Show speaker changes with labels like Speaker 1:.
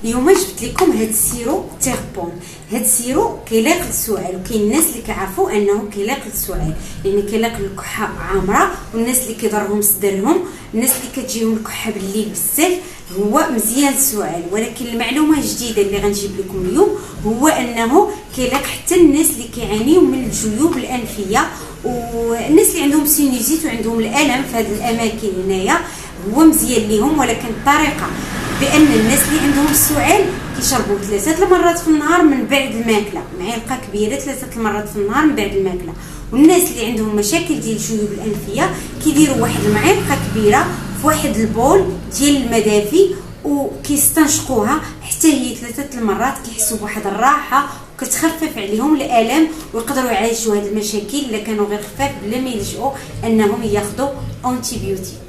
Speaker 1: اليوم جبت لكم هاد السيرو تيربون. هاد السيرو كيلاق للسعال، وكاين الناس اللي كيعرفوا انه كيلاق للسعال، يعني كيلاق للكحه عامره، والناس اللي كيضرهم صدرهم، الناس اللي كتجيهم الكحه بالليل بزاف، هو مزيان للسعال. ولكن المعلومه الجديده اللي غنجيب لكم اليوم هو انه كيلاق حتى الناس اللي كيعانيوا من الجيوب الانفيه، والناس اللي عندهم سينوزيت وعندهم الالم في هذه الاماكن هنايا، هو مزيان ليهم. ولكن الطريقه بان الناس اللي عندهم السعال كيشربوا 3 المرات في النهار من بعد الماكله، معلقه كبيره 3 المرات في النهار من بعد الماكله. والناس اللي عندهم مشاكل ديال الجيوب الانفيه كيديروا واحد المعلقه كبيره في واحد البول ديال المدافي وكيستنشقوها حتى هي 3 المرات، كيحسوا بواحد الراحه وكتخفف عليهم الالم، ويقدروا يعالجوا هذه المشاكل الا كانوا غير خفاف بلا ما يلجؤوا انهم ياخذوا انتيبيوتيك.